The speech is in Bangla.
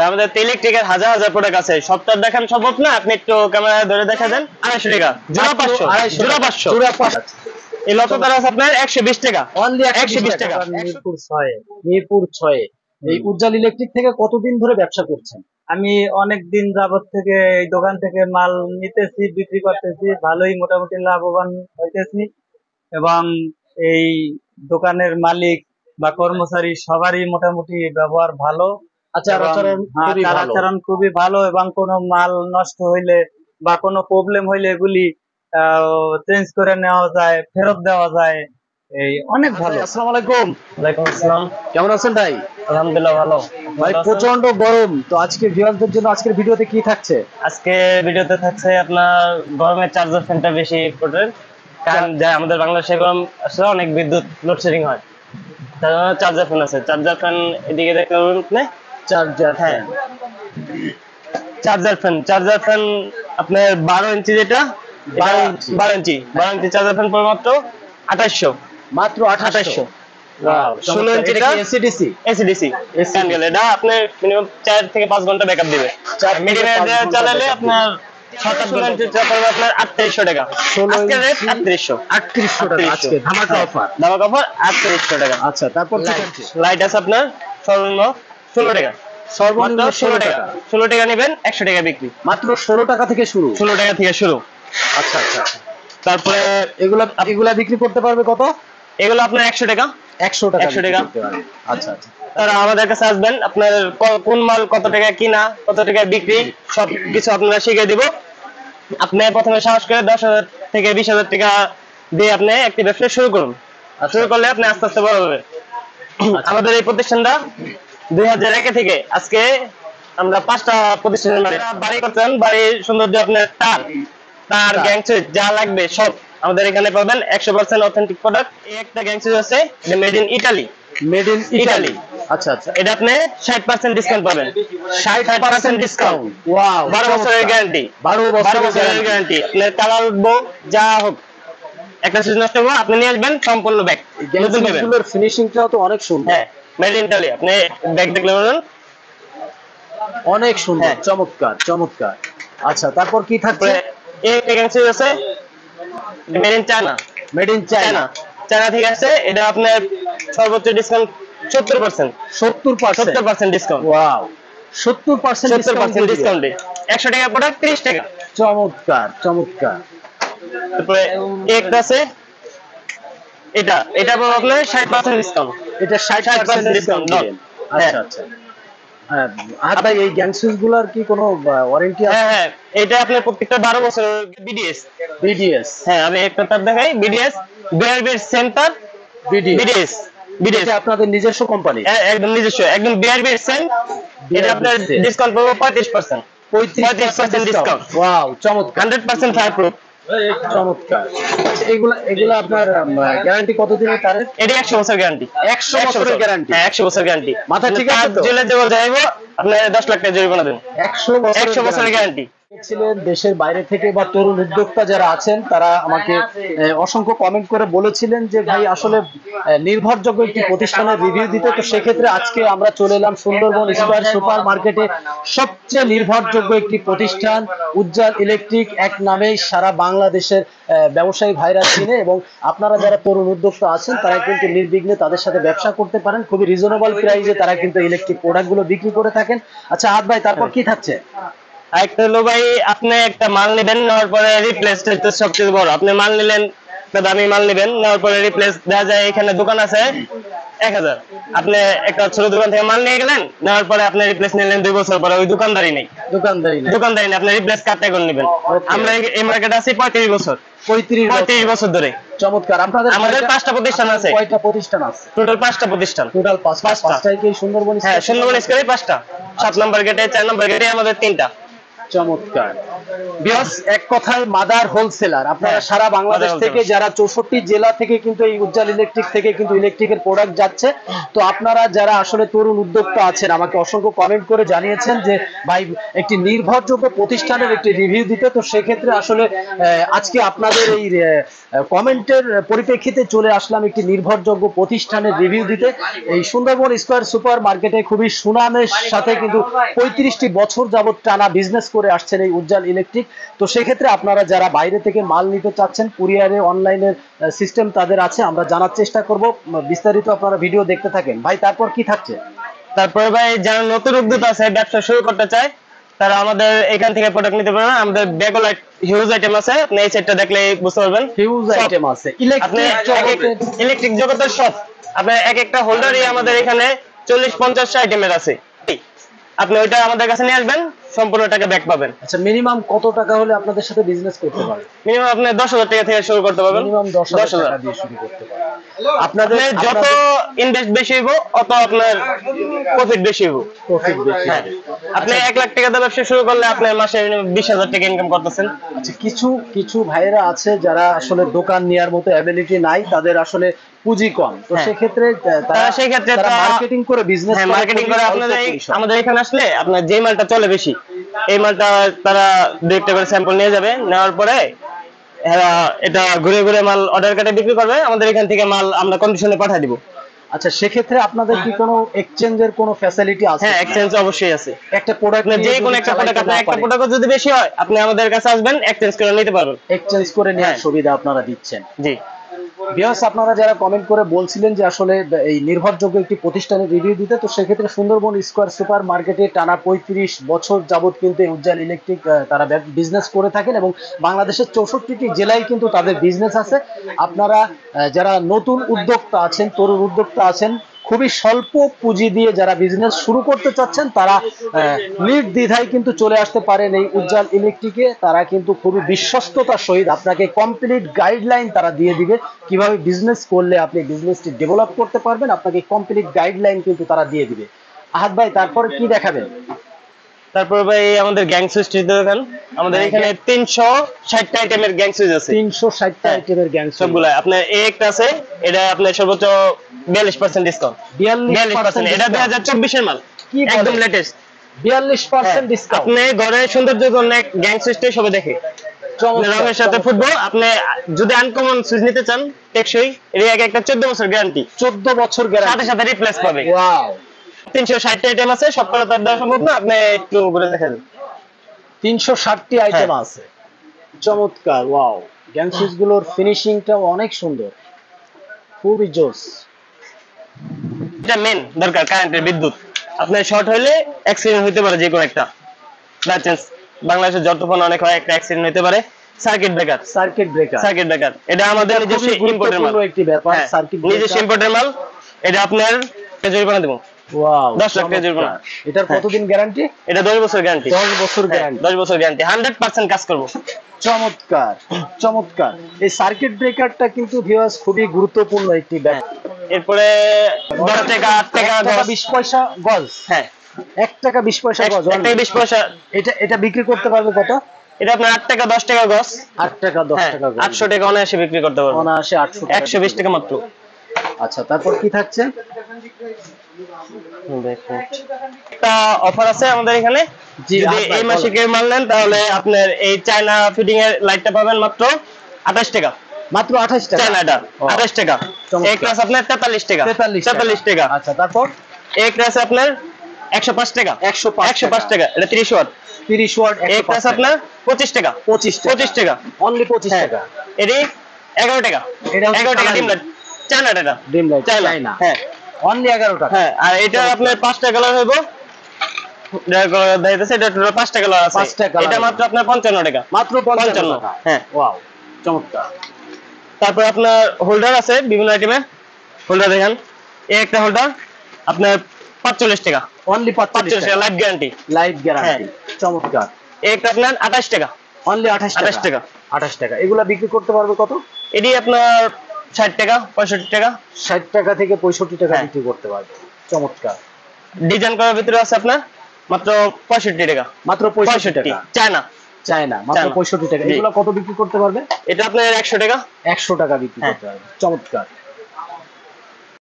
আমাদের ইলেকট্রিকের হাজার হাজার প্রোডাক্ট আছে, সবটা দেখান সম্ভব না, আপনি একটু ক্যামেরা ধরে দেখা দেন। 250 টাকা জোড়া, 500 জোড়া, 500 জোড়া 500। এই লতাদার আছে আপনার 120 টাকা, অনলি 120 টাকা। মিরপুর 6 এই উজ্জ্বল ইলেকট্রিক থেকে কতদিন ধরে ব্যবসা করছেন? আমি অনেক দিন যাবত থেকে এই দোকান থেকে মাল নিতেছি, বিক্রি করতেছি, ভালোই মোটামুটি লাভবান হইতেছি এবং এই দোকানের মালিক বা কর্মচারী সবারই মোটামুটি ব্যবহার ভালো। আচরণ খুবই ভালো এবং কোনো মাল নষ্ট হইলে বা কোনো প্রবলেম হইলে এগুলি চেঞ্জ করে নেওয়া যায়, ফেরত দেওয়া যায়, এই অনেক ভালো। আসসালামু আলাইকুম। ওয়ালাইকুম আসসালাম। কেমন আছেন ভাই? আলহামদুলিল্লাহ ভালো। ভাই প্রচন্ড গরম, তো আজকে ভিউয়ারদের জন্য আজকের ভিডিওতে কি থাকছে? আজকে ভিডিওতে থাকছে আপনার গরমের চার্জার ফ্যানটা বেশি ইম্পর্টেন্ট, কারণ যা আমাদের বাংলাদেশে গরম আসলে অনেক বিদ্যুৎ লোডশেডিং হয়, তার জন্য চার্জার ফ্যান আছে। চার্জার ফ্যান এদিকে দেখতে পাবেন আপনি, চার্জার, হ্যাঁ চার্জার ফ্যান আপনার 12 ইঞ্চি, যেটা 12 ইঞ্চি চার্জার ফ্যান পড়ে মাত্র 2800, মাত্র 2800। 16 ইঞ্চিটা এসিডিসি ক্যান্ডেল, এটা আপনার মিনিমাম 4 থেকে 5 ঘন্টা ব্যাকআপ দিবে। মিডিয়াম চালালে আপনার 16 ইঞ্চি চার্জার আপনার 3800 টাকা, আজকে রেট 3800 টাকা, আজকে ধামাকা অফার 3800 টাকা। আচ্ছা, তারপর লাইট আছে আপনার সর্বনিম্ন 16 টাকা, সর্বনিম্ন 16 টাকা, 16 টাকা নেবেন 100 টাকা বিক্রি, মাত্র 16 টাকা থেকে শুরু, 16 টাকা থেকে শুরু। আচ্ছা আচ্ছা। তারপরে এগুলা বিক্রি করতে পারবে কত? এগুলো আপনার 100 টাকা, 100 টাকা। আচ্ছা আচ্ছা। তারা আমাদের কাছে আসবেন, আপনার কোন মাল কত টাকা কিনা, কত টাকা বিক্রি, সব কিছু আপনারা শিখিয়ে দিব। আপনি প্রথমে সাহস করে 10,000 থেকে 20,000 টাকা দিয়ে আপনি একটি ব্যবসা শুরু করুন। শুরু করলে আপনি আস্তে আস্তে বড় হবে। আমাদের এই প্রতিষ্ঠানটা 2001 থেকে আজকে আমরা 5টা প্রতিষ্ঠানের বাড়ি করতেন। বাড়ির সৌন্দর্য আপনার তার গ্যাং সুইচ যা লাগবে সব আমাদের এখানে পাবেন। 100% অথেন্টিক প্রোডাক্ট। এই একটা গ্যাং সুইচ আছে, এটা মেড ইন ইতালি। আচ্ছা আচ্ছা। এটা আপনি 60% ডিসকাউন্ট পাবেন, 60% ডিসকাউন্ট। ওয়াও, 12 বছরের গ্যারান্টি, 12 বছরের গ্যারান্টি। আপনার কালার উঠবো যা হোক, একটা সুইচ নষ্ট হবে আপনি নিয়ে আসবেন সম্পূর্ণ ব্যাগ নতুন পাবেন। এগুলোর ফিনিশিংটাও তো অনেক সুন্দর। হ্যাঁ, মেড ইন ইতালি। আপনি ব্যাগ দেখলে বলুন অনেক সুন্দর, চমৎকার চমৎকার। আচ্ছা, তারপর কি থাকছে? এই গ্যাং সুইচ আছে মেড ইন চায়না, চায়না থেকে আছে। এটা আপনার সর্বোচ্চ ডিসকাউন্ট 70%, 70% ডিসকাউন্ট। ওয়াও, 70% ডিসকাউন্টে 100 টাকা প্রোডাক্ট 30 টাকা। চমৎকার চমৎকার। তারপরে একটা আছে, এটা পাবো আপনার 60% ডিসকাউন্ট, এটা 60% ডিসকাউন্ট দিবেন। আচ্ছা আচ্ছা। আর ভাই এই গ্যাং সুইচ গুলার কি কোনো ওয়ারেন্টি আছে? হ্যাঁ, এটা আপনার প্রত্যেকটা 12 বছর বিডিএস। হ্যাঁ, আমি একটা তার দেখাই, বিডিএস বিআরবি সেন্টার, বিডিএস আপনাদের নিজস্ব কোম্পানি? একদম নিজস্ব, একদম বিআরবি সেন্ট। এটা আপনার ডিসকাউন্ট পাবো 35%, 35% ডিসকাউন্ট। ওয়াও, চমৎকার, 100% ফায়ারপ্রুফ। চমৎকার। এগুলা আপনার গ্যারান্টি কতদিনের? তার এটা 100 বছর গ্যারান্টি, 100 বছরের গ্যারান্টি। হ্যাঁ, 100 বছর গ্যারান্টি। মাথা ঠিক আছে তো? জেলে দেবো যাইবো, আপনি 10 লাখ টাকা জরিমানা দেন। 100 বছরের গ্যারান্টি। ছিলেন দেশের বাইরে থেকে বা তরুণ উদ্যোক্তা যারা আছেন, তারা আমাকে অসংখ্য কমেন্ট করে বলেছিলেন যে ভাই আসলে নির্ভরযোগ্য একটি প্রতিষ্ঠানের রিভিউ দিতে। তো সেক্ষেত্রে আজকে আমরা চলে এলাম সুন্দরবন স্কয়ার সুপার মার্কেটে সবচেয়ে নির্ভরযোগ্য একটি প্রতিষ্ঠান উজ্জ্বল ইলেকট্রিক। এক নামেই সারা বাংলাদেশের ব্যবসায়ী ভাইরা চিনে, এবং আপনারা যারা তরুণ উদ্যোক্তা আছেন তারা কিন্তু নির্বিঘ্নে তাদের সাথে ব্যবসা করতে পারেন। খুবই রিজনেবল প্রাইসে তারা কিন্তু ইলেকট্রিক প্রোডাক্টগুলো বিক্রি করে থাকেন। আচ্ছা আদ ভাই, তারপর কি থাকছে? একটা হলো ভাই, আপনি একটা মাল নেবেন, নেওয়ার পরে রিপ্লেস সবচেয়ে বড়। আপনি মাল নিলেন, দামি মাল নেবেন, নেওয়ার পরে রিপ্লেস দেখা যায়। এখানে দোকান আছে 1000, আপনি একটা ছোট দোকান থেকে মাল নিয়ে গেলেন, নেওয়ার পরে আপনি রিপ্লেস নিলেন 2 বছর পরে, ওই দোকানদারি নেই, আপনি রিপ্লেস কাটতে করে নেবেন। আমরা এই মার্কেটে আছি 35 বছর ধরে। চমৎকার। আমাদের 5টা প্রতিষ্ঠান আছে। কয়টা প্রতিষ্ঠান আছে? টোটাল 5টা প্রতিষ্ঠান। টোটাল 5টা কি সুন্দরবন? হ্যাঁ, সুন্দরবন স্কয়ারে 5টা। 7 নম্বর গেটে, 4 নম্বর গেটে আমাদের 3টা। চমৎকার। বিয়াস, এক কথায় মাদার হোলসেলার, আপনারা হ্যাঁ, সারা বাংলাদেশ mother থেকে যারা 64 জেলা থেকে কিন্তু এই উজ্জ্বল ইলেকট্রিক থেকে কিন্তু ইলেকট্রিকের প্রোডাক্ট যাচ্ছে। তো আপনারা যারা আসলে তরুণ উদ্যোক্তা আছেন আমাকে অসংখ্য কমেন্ট করে জানিয়েছেন যে ভাই একটি নির্ভরযোগ্য প্রতিষ্ঠানের একটি রিভিউ দিতে। তো সেক্ষেত্রে আসলে আজকে আপনাদের এই কমেন্টের পরিপ্রেক্ষিতে চলে আসলাম একটি নির্ভরযোগ্য প্রতিষ্ঠানের রিভিউ দিতে। এই সুন্দরবন স্কয়ার সুপার মার্কেটে খুবই সুনামের সাথে কিন্তু 35টি বছর যাবত টানা বিজনেস করে আসছেন এই উজ্জ্বল ইলেকট্রিক। তো সেক্ষেত্রে আপনারা যারা বাইরে থেকে মাল নিতে চাচ্ছেন, কুরিয়ারে অনলাইনের সিস্টেম তাদের আছে, আমরা জানার চেষ্টা করব। বিস্তারিত আপনারা ভিডিও দেখতে থাকেন। ভাই তারপর কি থাকছে? তারপরে ভাই যারা নতুন উদ্যোক্তা আছে, ব্যবসা শুরু করতে চায়, তারা আমাদের এখান থেকে প্রোডাক্ট নিতে পারবেন। আমাদের ব্যাগল হিউজ আইটেম আছে, আপনি এই সেটটা দেখলে বুঝতে পারবেন। হিউজ আইটেম আছে আপনি ইলেকট্রিক ইলেকট্রিক জগতের সব, আপনার এক একটা হোল্ডারই আমাদের এখানে 40-50 আইটেমের আছে। আপনি ওইটা আমাদের কাছে নিয়ে আসবেন, সম্পূর্ণ টাকা ব্যাক পাবেন। আচ্ছা, মিনিমাম কত টাকা হলে আপনাদের সাথে বিজনেস করতে পারবে? মিনিমাম আপনি 10,000 টাকা থেকে শুরু করতে পারবেন। মিনিমাম 10,000 টাকা দিয়ে শুরু করতে পারবেন। আপনাদের যত ইনভেস্ট বেশি হইব অত আপনার প্রফিট বেশি হইব। প্রফিট বেশি। হ্যাঁ, আপনি 1 লাখ টাকা দিয়ে ব্যবসা শুরু করলে আপনি মাসে 20,000 টাকা ইনকাম করতেছেন। আচ্ছা, কিছু ভাইয়েরা আছে যারা আসলে দোকান নেওয়ার মতো অ্যাবিলিটি নাই, তাদের আসলে পুঁজি কম। তো হ্যাঁ। সেক্ষেত্রে তারা মার্কেটিং করে বিজনেস মার্কেটিং করে আমাদের এখানে আসলে আপনার যে মালটা চলে বেশি, এই মালটা তারা দুইটা করে স্যাম্পল নিয়ে যাবে, নেওয়ার পরে এটা ঘুরে ঘুরে মাল অর্ডার কাটে বিক্রি করবে। আমাদের এখান থেকে মাল আমরা কন্ডিশনে পাঠিয়ে দিব। আচ্ছা, সেক্ষেত্রে আপনাদের কি কোনো এক্সচেঞ্জের কোনো ফ্যাসিলিটি আছে? হ্যাঁ, এক্সচেঞ্জ অবশ্যই আছে। একটা প্রোডাক্ট যে কোনো একটা প্রোডাক্ট, আপনার একটা প্রোডাক্ট যদি বেশি হয় আপনি আমাদের কাছে আসবেন, এক্সচেঞ্জ করে নিতে পারবেন। এক্সচেঞ্জ করে নেওয়ার হ্যাঁ। সুবিধা আপনারা দিচ্ছেন। জি ভিউয়ার্স, আপনারা যারা কমেন্ট করে বলছিলেন যে আসলে এই নির্ভরযোগ্য একটি প্রতিষ্ঠানের রিভিউ দিতে, তো সেক্ষেত্রে সুন্দরবন স্কয়ার সুপার মার্কেটে টানা 35 বছর যাবত কিন্তু উজ্জ্বল ইলেকট্রিক তারা বিজনেস করে থাকেন এবং বাংলাদেশের 64টি জেলায় কিন্তু তাদের বিজনেস আছে। আপনারা যারা নতুন উদ্যোক্তা আছেন, তরুণ উদ্যোক্তা আছেন, খুবই স্বল্প পুঁজি দিয়ে যারা বিজনেস শুরু করতে চাচ্ছেন, তারা নির্দ্বিধায় কিন্তু চলে আসতে পারেন এই উজ্জ্বল ইলেকট্রিকে। তারা কিন্তু খুবই বিশ্বস্ততার সহিত আপনাকে কমপ্লিট গাইডলাইন তারা দিয়ে দিবে, কিভাবে বিজনেস করলে আপনি বিজনেসটি ডেভেলপ করতে পারবেন। আপনাকে কমপ্লিট গাইডলাইন কিন্তু তারা দিয়ে দিবে। আহাদ ভাই, তারপরে কি দেখাবেন? তারপর ভাই আমাদের গ্যাং সুইচ দেখেন, আমাদের এখানে 360টা আইটেমের গ্যাং সুইচ আছে। 360টা আইটেমের গ্যাং সুইচ সবগুলা আপনার একটা আছে, এটা আপনার সর্বোচ্চ 42% ডিসকাউন্ট। 42%, এটা 2024 এর মাল, কি একদম লেটেস্ট। 42% ডিসকাউন্ট। আপনি ঘরের সৌন্দর্যের জন্য গ্যাং সুইচটাই সবাই দেখে, রঙের সাথে ফুটবো। আপনি যদি আনকমন সুইচ নিতে চান টেকসই, এর একটা 14 বছর গ্যারান্টি, 14 বছর গ্যারান্টি, সাথে সাথে রিপ্লেস পাবে। ওয়াও, 360টা আইটেম আছে, সবকটা তার দেওয়া সম্ভব না, আপনি একটু ঘুরে দেখেন। 360টি আইটেম আছে, চমৎকার। ওয়াও, গ্যাং সুইচ গুলোর ফিনিশিংটাও অনেক সুন্দর, খুবই জোস। এটা মেন দরকার, কারেন্টের বিদ্যুৎ। আপনার শর্ট হইলে অ্যাক্সিডেন্ট হইতে পারে, যে কোনো একটা বাই চান্স। বাংলাদেশের যত ফোন অনেক হয়, একটা অ্যাক্সিডেন্ট হইতে পারে। সার্কিট ব্রেকার, সার্কিট ব্রেকার এটা আমাদের নিজস্ব ইম্পোর্টের মাল, একটি ব্যাপার। সার্কিট নিজস্ব ইম্পোর্টের মাল, এটা আপনার জরিমানা দেব। ওয়াও, 10 লাখ টাকা জরিমানা। এটার কতদিন গ্যারান্টি? এটা 10 বছর গ্যারান্টি। 10 বছর গ্যারান্টি, 10 বছর গ্যারান্টি, 100% কাজ করব। চমৎকার চমৎকার। এই সার্কিট ব্রেকারটা কিন্তু ভিউয়ার্স খুবই গুরুত্বপূর্ণ একটি ব্যাপার। এরপরে 10 টাকা, 8 টাকা, 20 পয়সা গজ। হ্যাঁ, 1 টাকা 20 পয়সা গজ। 1 টাকা 20 পয়সা। এটা বিক্রি করতে পারবে কত? এটা আপনার 8 টাকা 10 টাকা গজ। 8 টাকা 10 টাকা গজ, 800 টাকা অনায়াসে বিক্রি করতে পারবেন। অনায়াসে 800 টাকা, 120 টাকা মাত্র। আচ্ছা, তারপর কি থাকছে? একটা অফার আছে আমাদের এখানে, জি, যদি এই মাসে কেউ মাল নেন তাহলে আপনার এই চায়না ফিটিং এর লাইটটা পাবেন মাত্র 28 টাকা। মাত্র 28 টাকা চায়নাটা 28 টাকা। এক ক্লাস আপনার 43 টাকা। 43 টাকা। আচ্ছা, তারপর এক ক্লাস আপনার 105 টাকা। 105 টাকা, এটা 30 ওয়াট। 30 ওয়াট। এক ক্লাস আপনার 25 টাকা। 25 টাকা, অনলি 25 টাকা। এটি 11 টাকা। এটা 11 টাকা dim light, চায়নাটা, dim light China. হ্যাঁ, অনলি 11 টাকা। হ্যাঁ, আর এটা আপনার 5টা কালার হইব। এটা 5টা কালার আছে। এটা মাত্র আপনার 55 টাকা। মাত্র 55 টাকা। হ্যাঁ, ওয়াও, চমৎকার। তারপর আপনার হোল্ডার আছে বিভিন্ন আইটেমের। হোল্ডার দেখেন, এই একটা হোল্ডার আপনার 45 টাকা। অনলি 45 টাকা, লাইফ গ্যারান্টি। লাইফ গ্যারান্টি, চমৎকার। এই একটা আপনার 28 টাকা। অনলি 28 টাকা। 28 টাকা। এগুলা বিক্রি করতে পারবে কত? এটি আপনার 60 টাকা 65 টাকা। 60 টাকা থেকে 65 টাকা বিক্রি করতে পারবে, চমৎকার। ডিজাইন করার ভিতরে আছে আপনার মাত্র 65 টাকা। মাত্র 65 টাকা। চায়না চায়না মাত্র 65 টাকা। জি। এগুলো কত বিক্রি করতে পারবে? এটা আপনার 100 টাকা। 100 টাকা বিক্রি হ্যাঁ। করতে পারবে। চমৎকার।